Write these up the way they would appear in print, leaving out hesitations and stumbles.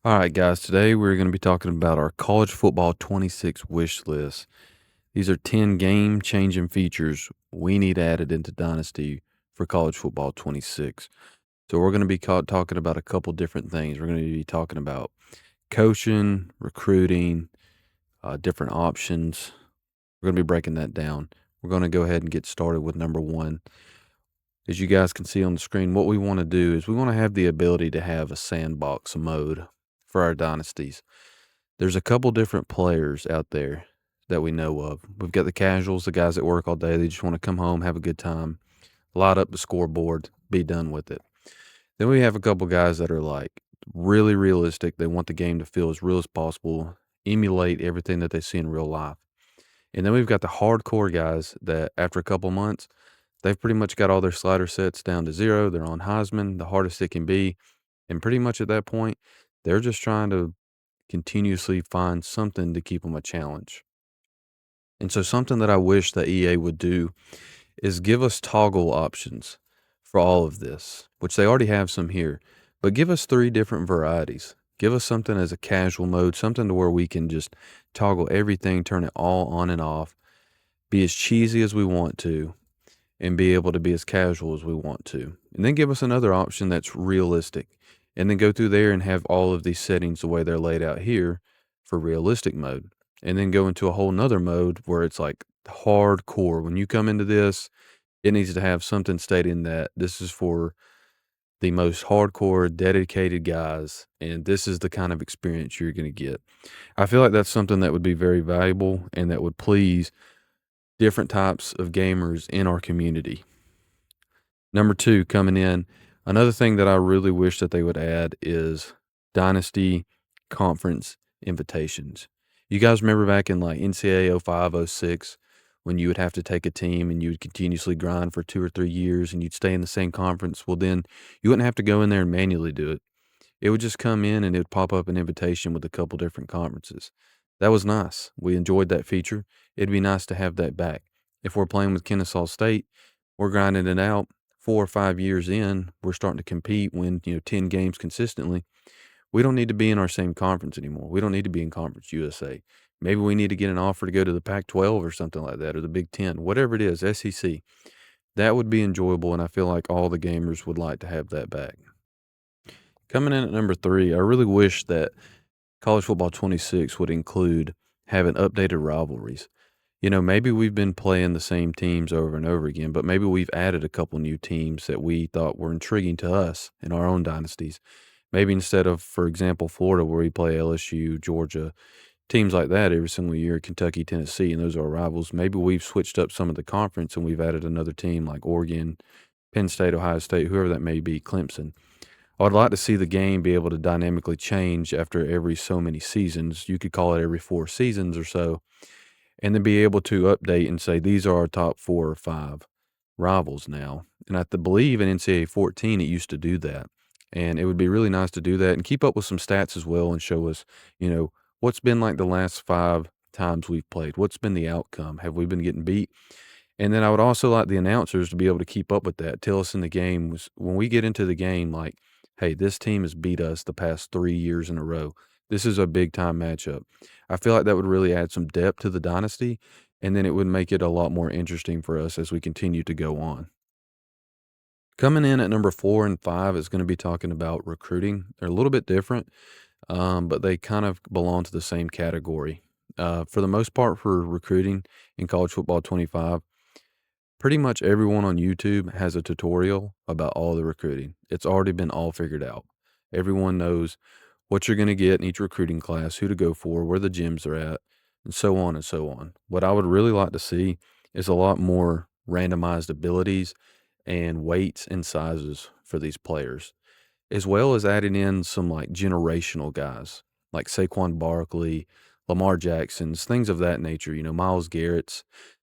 All right, guys, today we're going to be talking about our college football 26 wish list. These are 10 game changing features we need added into Dynasty for college football 26. So, we're going to be talking about a couple different things. We're going to be talking about coaching, recruiting, different options. We're going to be breaking that down. We're going to go ahead and get started with number one. As you guys can see on the screen, what we want to do is we want to have the ability to have a sandbox mode for our dynasties. There's a couple different players out there that we know of. We've got the casuals, the guys that work all day. They just want to come home, have a good time, light up the scoreboard, be done with it. Then we have a couple guys that are like really realistic. They want the game to feel as real as possible, emulate everything that they see in real life. And then we've got the hardcore guys that after a couple months, they've pretty much got all their slider sets down to zero. They're on Heisman, the hardest it can be. And pretty much at that point, they're just trying to continuously find something to keep them a challenge. And so something that I wish that EA would do is give us toggle options for all of this, which they already have some here, but give us 3 different varieties. Give us something as a casual mode, something to where we can just toggle everything, turn it all on and off, be as cheesy as we want to, and be able to be as casual as we want to. And then give us another option that's realistic. And then go through there and have all of these settings the way they're laid out here for realistic mode. And then go into a whole nother mode where it's like hardcore. When you come into this, it needs to have something stating that this is for the most hardcore, dedicated guys, and this is the kind of experience you're going to get. I feel like that's something that would be very valuable and that would please different types of gamers in our community. Number 2, coming in, another thing that I really wish that they would add is Dynasty Conference invitations. You guys remember back in like NCAA 05, 06, when you would have to take a team and you would continuously grind for 2 or 3 years and you'd stay in the same conference? Well, then you wouldn't have to go in there and manually do it. It would just come in and it would pop up an invitation with a couple different conferences. That was nice. We enjoyed that feature. It'd be nice to have that back. If we're playing with Kennesaw State, we're grinding it out 4 or 5 years in, we're starting to compete, win, 10 games consistently. We don't need to be in our same conference anymore. We don't need to be in Conference USA. Maybe we need to get an offer to go to the Pac-12 or something like that, or the Big Ten, whatever it is, SEC. That would be enjoyable, and I feel like all the gamers would like to have that back. Coming in at number 3, I really wish that College Football 26 would include having updated rivalries. Maybe we've been playing the same teams over and over again, but maybe we've added a couple new teams that we thought were intriguing to us in our own dynasties. Maybe instead of, for example, Florida, where we play LSU, Georgia, teams like that every single year, Kentucky, Tennessee, and those are our rivals. Maybe we've switched up some of the conference and we've added another team like Oregon, Penn State, Ohio State, whoever that may be, Clemson. I would like to see the game be able to dynamically change after every so many seasons. You could call it every 4 seasons or so, and then be able to update and say, these are our top 4 or 5 rivals now. And I believe in NCAA 14, it used to do that. And it would be really nice to do that and keep up with some stats as well and show us, what's been like the last 5 times we've played. What's been the outcome? Have we been getting beat? And then I would also like the announcers to be able to keep up with that. Tell us in the game, when we get into the game, like, hey, this team has beat us the past 3 years in a row. This is a big time matchup. I feel like that would really add some depth to the dynasty, and then it would make it a lot more interesting for us as we continue to go on. Coming in at number 4 and 5 is going to be talking about recruiting. They're a little bit different, but they kind of belong to the same category. For the most part, for recruiting in college football 25, pretty much everyone on YouTube has a tutorial about all the recruiting. It's already been all figured out. Everyone knows what you're going to get in each recruiting class, who to go for, where the gyms are at, and so on and so on. What I would really like to see is a lot more randomized abilities and weights and sizes for these players, as well as adding in some like generational guys like Saquon Barkley, Lamar Jackson's, things of that nature, Myles Garrett's,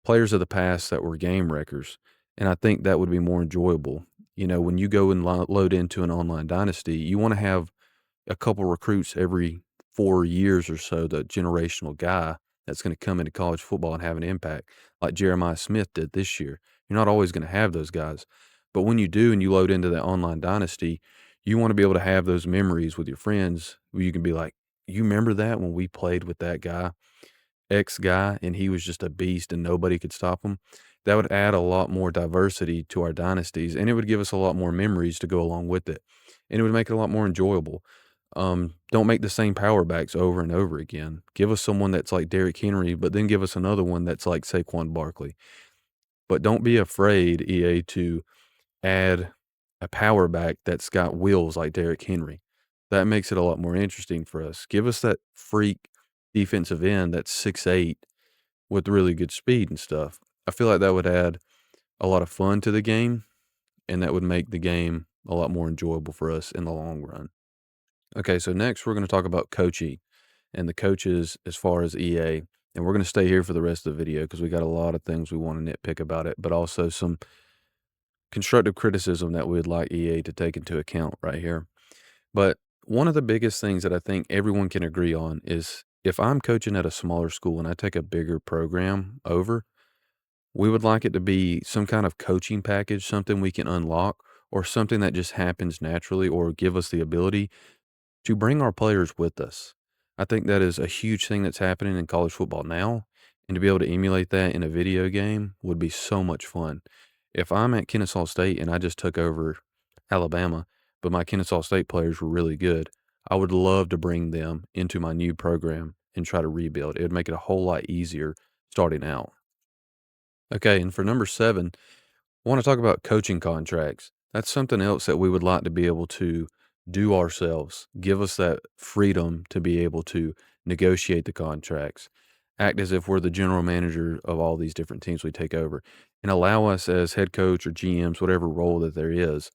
players of the past that were game wreckers. And I think that would be more enjoyable. When you go and load into an online dynasty, you want to have a couple recruits every 4 years or so, the generational guy that's going to come into college football and have an impact, like Jeremiah Smith did this year. You're not always going to have those guys. But when you do and you load into that online dynasty, You wanna be able to have those memories with your friends where you can be like, "You remember that when we played with that guy, X guy, and he was just a beast and nobody could stop him?" That would add a lot more diversity to our dynasties, and it would give us a lot more memories to go along with it, and it would make it a lot more enjoyable. Don't make the same power backs over and over again. Give us someone that's like Derrick Henry, but then give us another one that's like Saquon Barkley. But don't be afraid, EA, to add a power back that's got wheels like Derrick Henry. That makes it a lot more interesting for us. Give us that freak defensive end that's 6'8" with really good speed and stuff. I feel like that would add a lot of fun to the game, and that would make the game a lot more enjoyable for us in the long run. Okay, so next we're going to talk about coaching and the coaches as far as EA. And we're going to stay here for the rest of the video because we got a lot of things we want to nitpick about it, but also some constructive criticism that we'd like EA to take into account right here. But one of the biggest things that I think everyone can agree on is if I'm coaching at a smaller school and I take a bigger program over, we would like it to be some kind of coaching package, something we can unlock, or something that just happens naturally or give us the ability to bring our players with us. I think that is a huge thing that's happening in college football now, and to be able to emulate that in a video game would be so much fun. If I'm at Kennesaw State and I just took over Alabama, but my Kennesaw State players were really good, I would love to bring them into my new program and try to rebuild. It would make it a whole lot easier starting out. Okay, and for number 7, I want to talk about coaching contracts. That's something else that we would like to be able to do ourselves. Give us that freedom to be able to negotiate the contracts, act as if we're the general manager of all these different teams we take over, and allow us as head coach or GMs, whatever role that there is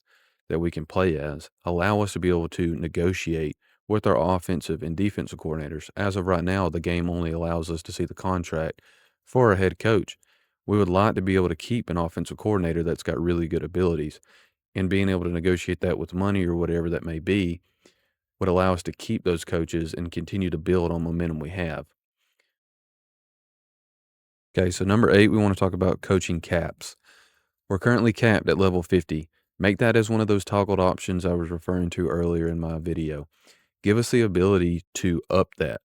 that we can play as, allow us to be able to negotiate with our offensive and defensive coordinators. As of right now, the game only allows us to see the contract for a head coach. We would like to be able to keep an offensive coordinator that's got really good abilities, and being able to negotiate that with money or whatever that may be would allow us to keep those coaches and continue to build on momentum we have. Okay, so number 8, we want to talk about coaching caps. We're currently capped at level 50. Make that as one of those toggled options I was referring to earlier in my video. Give us the ability to up that.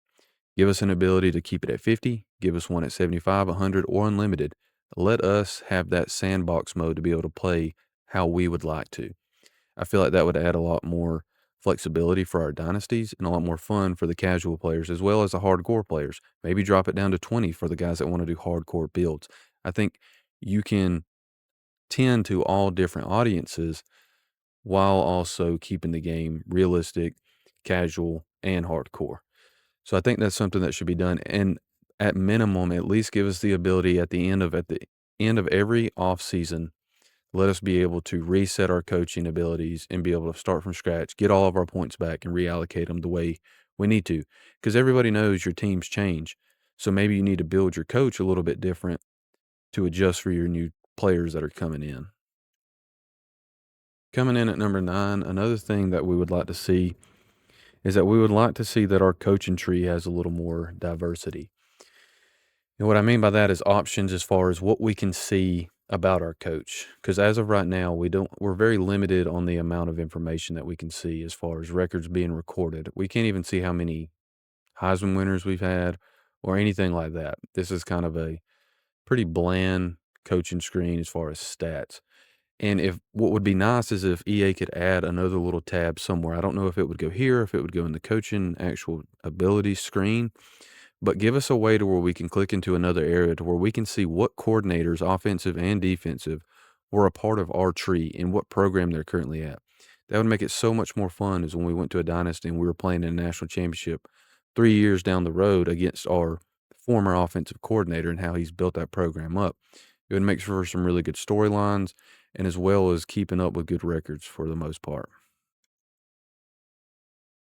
Give us an ability to keep it at 50, give us one at 75, 100, or unlimited. Let us have that sandbox mode to be able to play how we would like to. I feel like that would add a lot more flexibility for our dynasties and a lot more fun for the casual players as well as the hardcore players. Maybe drop it down to 20 for the guys that want to do hardcore builds. I think you can tend to all different audiences while also keeping the game realistic, casual, and hardcore. So I think that's something that should be done, and at minimum, at least give us the ability at the end of every off season, let us be able to reset our coaching abilities and be able to start from scratch, get all of our points back, and reallocate them the way we need to. Because everybody knows your teams change, so maybe you need to build your coach a little bit different to adjust for your new players that are coming in. Coming in at number 9, another thing that we would like to see is that we would like to see that our coaching tree has a little more diversity. And what I mean by that is options as far as what we can see about our coach. Because as of right now, we're very limited on the amount of information that we can see as far as records being recorded. We can't even see how many Heisman winners we've had or anything like that. This is kind of a pretty bland coaching screen as far as stats. And if what would be nice is if EA could add another little tab somewhere. I don't know if it would go here, if it would go in the coaching actual ability screen, but give us a way to where we can click into another area to where we can see what coordinators, offensive and defensive, were a part of our tree and what program they're currently at. That would make it so much more fun as when we went to a dynasty and we were playing in a national championship 3 years down the road against our former offensive coordinator and how he's built that program up. It would make for some really good storylines and as well as keeping up with good records for the most part.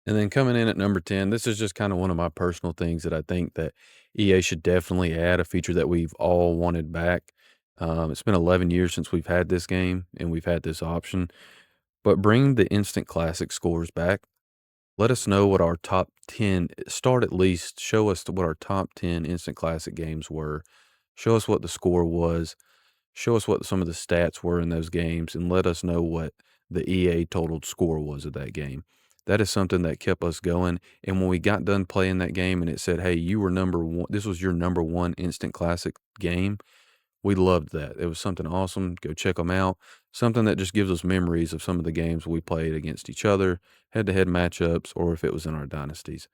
And then coming in at number 10, this is just kind of one of my personal things that I think that EA should definitely add, a feature that we've all wanted back. It's been 11 years since we've had this game and we've had this option, but bring the instant classic scores back. Let us know what our top 10, start at least, show us what our top 10 instant classic games were. Show us what the score was. Show us what some of the stats were in those games and let us know what the EA totaled score was of that game. That is something that kept us going. And when we got done playing that game and it said, hey, you were number one, this was your number one instant classic game, we loved that. It was something awesome. Go check them out. Something that just gives us memories of some of the games we played against each other, head-to-head matchups, or if it was in our dynasties.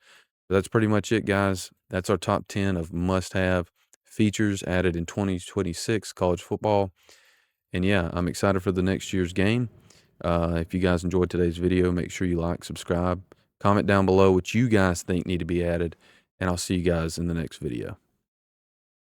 That's pretty much it, guys. That's our top 10 of must-have features added in 2026 college football. And yeah, I'm excited for the next year's game. If you guys enjoyed today's video, make sure you like, subscribe, comment down below what you guys think need to be added, and I'll see you guys in the next video.